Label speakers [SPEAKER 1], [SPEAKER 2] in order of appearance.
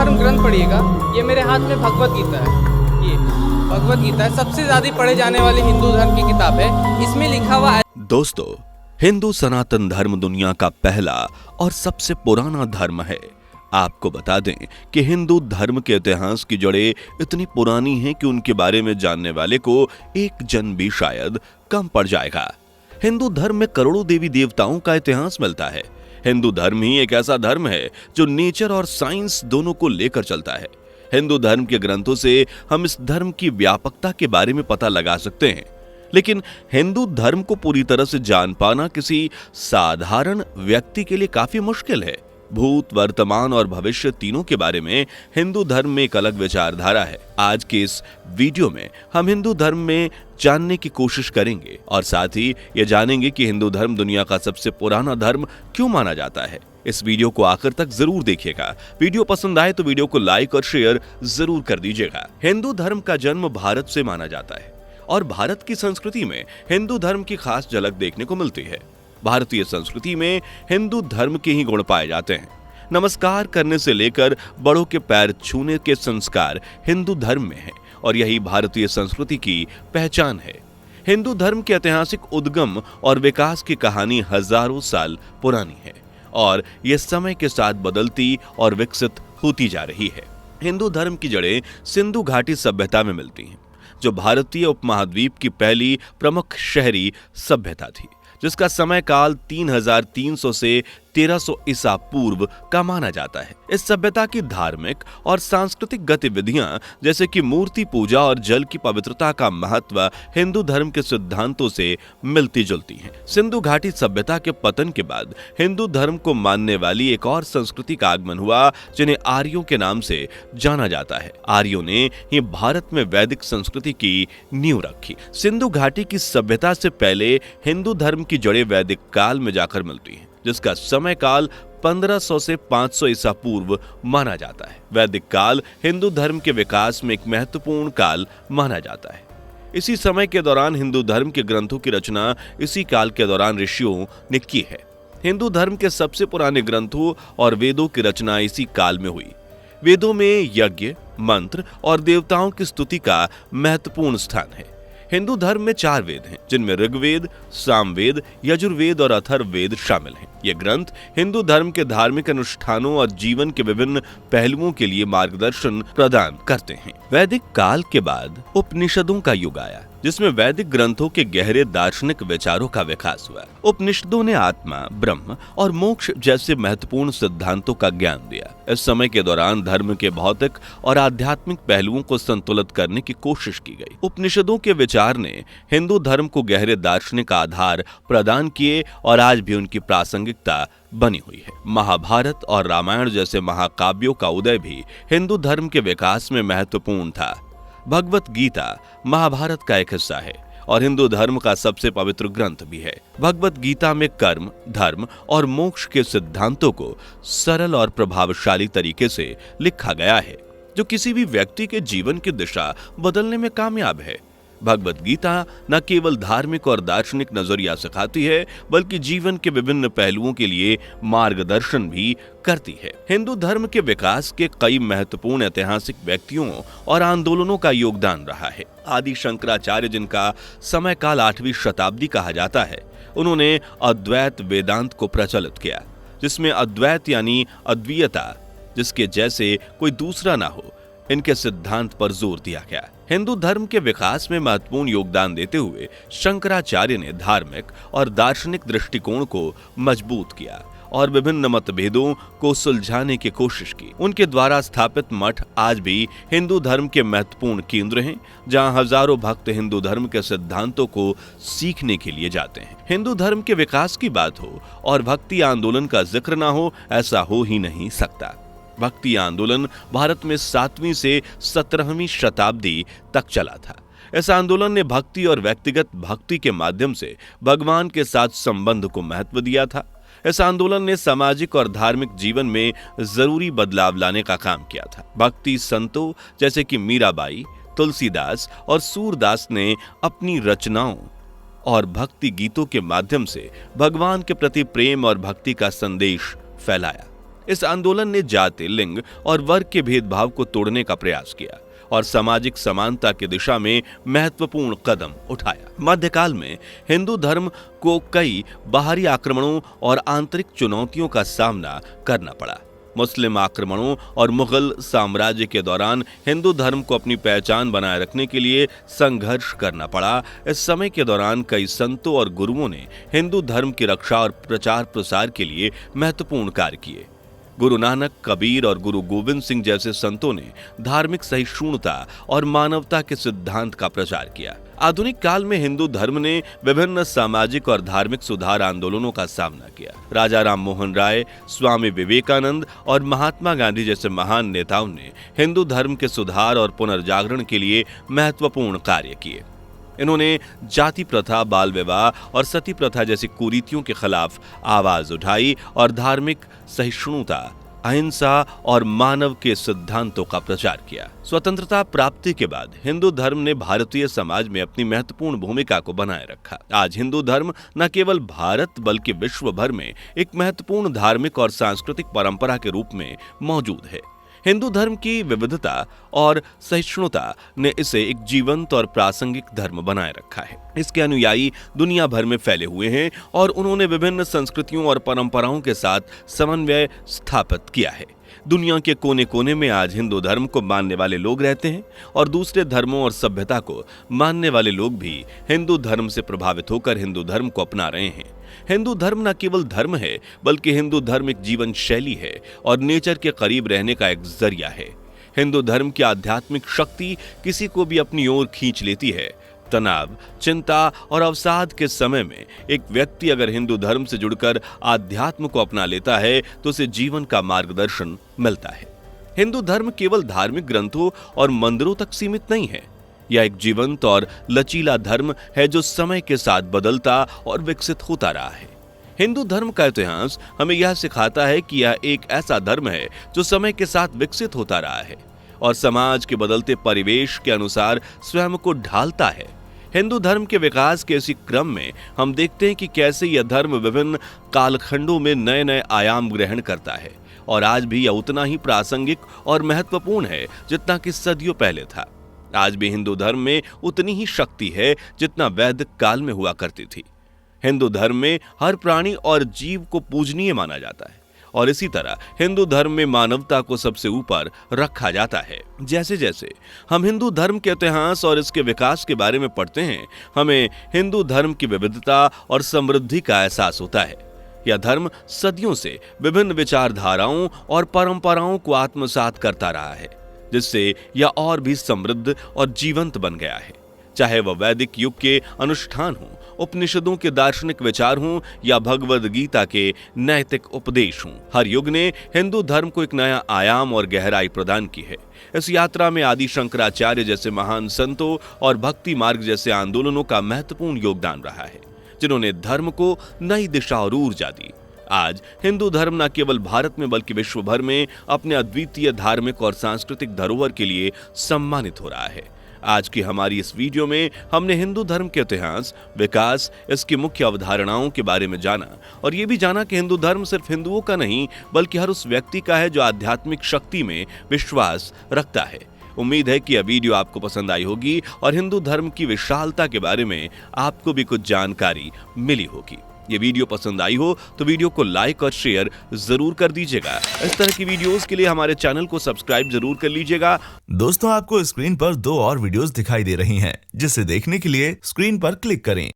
[SPEAKER 1] धर्म ग्रंथ पढ़िएगा। ये मेरे हाथ में भगवत गीता है। ये भगवत गीता है, सबसे ज्यादा पढ़े जाने वाली हिंदू धर्म की किताब है। इसमें लिखा हुआ है।
[SPEAKER 2] दोस्तों, हिंदू सनातन धर्म दुनिया का पहला और सबसे पुराना धर्म है। आपको बता दें कि हिंदू धर्म के इतिहास की जड़ें इतनी पुरानी हैं कि उनके बारे में जानने वाले को एक जन भी शायद कम पड़ जाएगा। हिंदू धर्म में करोड़ों देवी देवताओं का इतिहास मिलता है। हिंदू धर्म ही एक ऐसा धर्म है जो नेचर और साइंस दोनों को लेकर चलता है। हिंदू धर्म के ग्रंथों से हम इस धर्म की व्यापकता के बारे में पता लगा सकते हैं, लेकिन हिंदू धर्म को पूरी तरह से जान पाना किसी साधारण व्यक्ति के लिए काफी मुश्किल है। भूत, वर्तमान और भविष्य तीनों के बारे में हिंदू धर्म में एक अलग विचारधारा है। आज के इस वीडियो में हम हिंदू धर्म में जानने की कोशिश करेंगे और साथ ही ये जानेंगे कि हिंदू धर्म दुनिया का सबसे पुराना धर्म क्यों माना जाता है। इस वीडियो को आखिर तक जरूर देखिएगा। वीडियो पसंद आए तो वीडियो को लाइक और शेयर जरूर कर दीजिएगा। हिंदू धर्म का जन्म भारत से माना जाता है और भारत की संस्कृति में हिंदू धर्म की खास झलक देखने को मिलती है। भारतीय संस्कृति में हिंदू धर्म के ही गुण पाए जाते हैं। नमस्कार करने से लेकर बड़ों के पैर छूने के संस्कार हिंदू धर्म में है और यही भारतीय संस्कृति की पहचान है। हिंदू धर्म के ऐतिहासिक उद्गम और विकास की कहानी हजारों साल पुरानी है और यह समय के साथ बदलती और विकसित होती जा रही है। हिंदू धर्म की जड़ें सिंधु घाटी सभ्यता में मिलती हैं, जो भारतीय उपमहाद्वीप की पहली प्रमुख शहरी सभ्यता थी, जिसका समय काल 3300 से 1300 ईसा पूर्व का माना जाता है। इस सभ्यता की धार्मिक और सांस्कृतिक गतिविधियां जैसे कि मूर्ति पूजा और जल की पवित्रता का महत्व हिंदू धर्म के सिद्धांतों से मिलती जुलती हैं। सिंधु घाटी सभ्यता के पतन के बाद हिंदू धर्म को मानने वाली एक और संस्कृति का आगमन हुआ, जिन्हें आर्यों के नाम से जाना जाता है। आर्यों ने ही भारत में वैदिक संस्कृति की नींव रखी। सिंधु घाटी की सभ्यता से पहले हिंदू धर्म की जड़ें वैदिक काल में जाकर मिलती हैं, जिसका समय काल 1500 से 500 ईसा पूर्व माना जाता है। वैदिक काल हिंदू धर्म के विकास में एक महत्वपूर्ण काल माना जाता है। इसी समय के दौरान हिंदू धर्म के ग्रंथों की रचना इसी काल के दौरान ऋषियों ने की है। हिंदू धर्म के सबसे पुराने ग्रंथों और वेदों की रचना इसी काल में हुई। वेदों में यज्ञ, मंत्र और देवताओं की स्तुति का महत्वपूर्ण स्थान है। हिंदू धर्म में 4 वेद हैं, जिनमें ऋग्वेद, सामवेद, यजुर्वेद और अथर्ववेद शामिल हैं। ये ग्रंथ हिंदू धर्म के धार्मिक अनुष्ठानों और जीवन के विभिन्न पहलुओं के लिए मार्गदर्शन प्रदान करते हैं। वैदिक काल के बाद उपनिषदों का युग आया, जिसमें वैदिक ग्रंथों के गहरे दार्शनिक विचारों का विकास हुआ। उपनिषदों ने आत्मा, ब्रह्म और मोक्ष जैसे महत्वपूर्ण सिद्धांतों का ज्ञान दिया। इस समय के दौरान धर्म के भौतिक और आध्यात्मिक पहलुओं को संतुलित करने की कोशिश की गई। उपनिषदों के विचार ने हिंदू धर्म को गहरे दार्शनिक आधार प्रदान किए और आज भी उनकी प्रासंगिकता बनी हुई है। महाभारत और रामायण जैसे महाकाव्यों का उदय भी हिंदू धर्म के विकास में महत्वपूर्ण था। भगवत गीता महाभारत का एक हिस्सा है और हिंदू धर्म का सबसे पवित्र ग्रंथ भी है। भगवत गीता में कर्म, धर्म और मोक्ष के सिद्धांतों को सरल और प्रभावशाली तरीके से लिखा गया है, जो किसी भी व्यक्ति के जीवन की दिशा बदलने में कामयाब है। भगवत गीता न केवल धार्मिक और दार्शनिक नजरिया सिखाती है, बल्कि जीवन के विभिन्न पहलुओं के लिए मार्गदर्शन भी करती है। हिंदू धर्म के विकास के कई महत्वपूर्ण ऐतिहासिक व्यक्तियों और आंदोलनों का योगदान रहा है। आदि शंकराचार्य, जिनका समय काल 8वीं शताब्दी कहा जाता है, उन्होंने अद्वैत वेदांत को प्रचलित किया, जिसमें अद्वैत यानी अद्वितीयता, जिसके जैसे कोई दूसरा ना हो, इनके सिद्धांत पर जोर दिया गया। हिंदू धर्म के विकास में महत्वपूर्ण योगदान देते हुए शंकराचार्य ने धार्मिक और दार्शनिक दृष्टिकोण को मजबूत किया और विभिन्न मतभेदों को सुलझाने की कोशिश की। उनके द्वारा स्थापित मठ आज भी हिंदू धर्म के महत्वपूर्ण केंद्र हैं, जहां हजारों भक्त हिंदू धर्म के सिद्धांतों को सीखने के लिए जाते हैं। हिंदू धर्म के विकास की बात हो और भक्ति आंदोलन का जिक्र ना हो, ऐसा हो ही नहीं सकता। भक्ति आंदोलन भारत में 7वीं से 17वीं शताब्दी तक चला था। इस आंदोलन ने भक्ति और व्यक्तिगत भक्ति के माध्यम से भगवान के साथ संबंध को महत्व दिया था। इस आंदोलन ने सामाजिक और धार्मिक जीवन में जरूरी बदलाव लाने का काम किया था। भक्ति संतों जैसे कि मीराबाई, तुलसीदास और सूरदास ने अपनी रचनाओं और भक्ति गीतों के माध्यम से भगवान के प्रति प्रेम और भक्ति का संदेश फैलाया। इस आंदोलन ने जाति, लिंग और वर्ग के भेदभाव को तोड़ने का प्रयास किया और सामाजिक समानता की दिशा में महत्वपूर्ण कदम उठाया। मध्यकाल में हिंदू धर्म को कई बाहरी आक्रमणों और आंतरिक चुनौतियों का सामना करना पड़ा। मुस्लिम आक्रमणों और मुगल साम्राज्य के दौरान हिंदू धर्म को अपनी पहचान बनाए रखने के लिए संघर्ष करना पड़ा। इस समय के दौरान कई संतों और गुरुओं ने हिंदू धर्म की रक्षा और प्रचार प्रसार के लिए महत्वपूर्ण कार्य किए। गुरु नानक, कबीर और गुरु गोविंद सिंह जैसे संतों ने धार्मिक सहिष्णुता और मानवता के सिद्धांत का प्रचार किया। आधुनिक काल में हिंदू धर्म ने विभिन्न सामाजिक और धार्मिक सुधार आंदोलनों का सामना किया। राजा राम मोहन राय, स्वामी विवेकानंद और महात्मा गांधी जैसे महान नेताओं ने हिंदू धर्म के सुधार और पुनर्जागरण के लिए महत्वपूर्ण कार्य किए। इन्होंने जाति प्रथा, बाल विवाह और सती प्रथा जैसी कुरीतियों के खिलाफ आवाज उठाई और धार्मिक सहिष्णुता, अहिंसा और मानव के सिद्धांतों का प्रचार किया। स्वतंत्रता प्राप्ति के बाद हिंदू धर्म ने भारतीय समाज में अपनी महत्वपूर्ण भूमिका को बनाए रखा। आज हिंदू धर्म न केवल भारत बल्कि विश्व भर में एक महत्वपूर्ण धार्मिक और सांस्कृतिक परंपरा के रूप में मौजूद है। हिंदू धर्म की विविधता और सहिष्णुता ने इसे एक जीवंत और प्रासंगिक धर्म बनाए रखा है। इसके अनुयायी दुनिया भर में फैले हुए हैं और उन्होंने विभिन्न संस्कृतियों और परंपराओं के साथ समन्वय स्थापित किया है। दुनिया के कोने कोने में आज हिंदू धर्म को मानने वाले लोग रहते हैं और दूसरे धर्मों और सभ्यता को मानने वाले लोग भी हिंदू धर्म से प्रभावित होकर हिंदू धर्म को अपना रहे हैं। हिंदू धर्म न केवल धर्म है बल्कि हिंदू धर्म एक जीवन शैली है और नेचर के करीब रहने का एक जरिया है। हिंदू धर्म की आध्यात्मिक शक्ति किसी को भी अपनी ओर खींच लेती है। तनाव, चिंता और अवसाद के समय में एक व्यक्ति अगर हिंदू धर्म से जुड़कर आध्यात्म को अपना लेता है तो उसे जीवन का मार्गदर्शन मिलता है। हिंदू धर्म केवल धार्मिक ग्रंथों और मंदिरों तक सीमित नहीं है। यह एक जीवंत और लचीला धर्म है जो समय के साथ बदलता और विकसित होता रहा है। हिंदू धर्म का इतिहास हमें यह सिखाता है कि यह एक ऐसा धर्म है जो समय के साथ विकसित होता रहा है और समाज के बदलते परिवेश के अनुसार स्वयं को ढालता है। हिंदू धर्म के विकास के इसी क्रम में हम देखते हैं कि कैसे यह धर्म विभिन्न कालखंडों में नए नए आयाम ग्रहण करता है और आज भी यह उतना ही प्रासंगिक और महत्वपूर्ण है जितना कि सदियों पहले था। आज भी हिंदू धर्म में उतनी ही शक्ति है जितना वैदिक काल में हुआ करती थी। हिंदू धर्म में हर प्राणी और जीव को पूजनीय माना जाता है और इसी तरह हिंदू धर्म में मानवता को सबसे ऊपर रखा जाता है। जैसे जैसे हम हिंदू धर्म के इतिहास और इसके विकास के बारे में पढ़ते हैं, हमें हिंदू धर्म की विविधता और समृद्धि का एहसास होता है। यह धर्म सदियों से विभिन्न विचारधाराओं और परंपराओं को आत्मसात करता रहा है, जिससे यह और भी समृद्ध और जीवंत बन गया है। चाहे वह वैदिक युग के अनुष्ठान हो, उपनिषदों के दार्शनिक विचार हों या भगवद गीता के नैतिक उपदेश हों, हर युग ने हिंदू धर्म को एक नया आयाम और गहराई प्रदान की है। इस यात्रा में आदि शंकराचार्य जैसे महान संतों और भक्ति मार्ग जैसे आंदोलनों का महत्वपूर्ण योगदान रहा है, जिन्होंने धर्म को नई दिशा और ऊर्जा दी। आज हिंदू धर्म न केवल भारत में बल्कि विश्व भर में अपने अद्वितीय धार्मिक और सांस्कृतिक धरोहर के लिए सम्मानित हो रहा है। आज की हमारी इस वीडियो में हमने हिंदू धर्म के इतिहास, विकास, इसकी मुख्य अवधारणाओं के बारे में जाना और ये भी जाना कि हिंदू धर्म सिर्फ हिंदुओं का नहीं बल्कि हर उस व्यक्ति का है जो आध्यात्मिक शक्ति में विश्वास रखता है। उम्मीद है कि यह वीडियो आपको पसंद आई होगी और हिंदू धर्म की विशालता के बारे में आपको भी कुछ जानकारी मिली होगी। ये वीडियो पसंद आई हो तो वीडियो को लाइक और शेयर जरूर कर दीजिएगा। इस तरह की वीडियोस के लिए हमारे चैनल को सब्सक्राइब जरूर कर लीजिएगा।
[SPEAKER 3] दोस्तों, आपको स्क्रीन पर 2 और वीडियोस दिखाई दे रही हैं, जिसे देखने के लिए स्क्रीन पर क्लिक करें।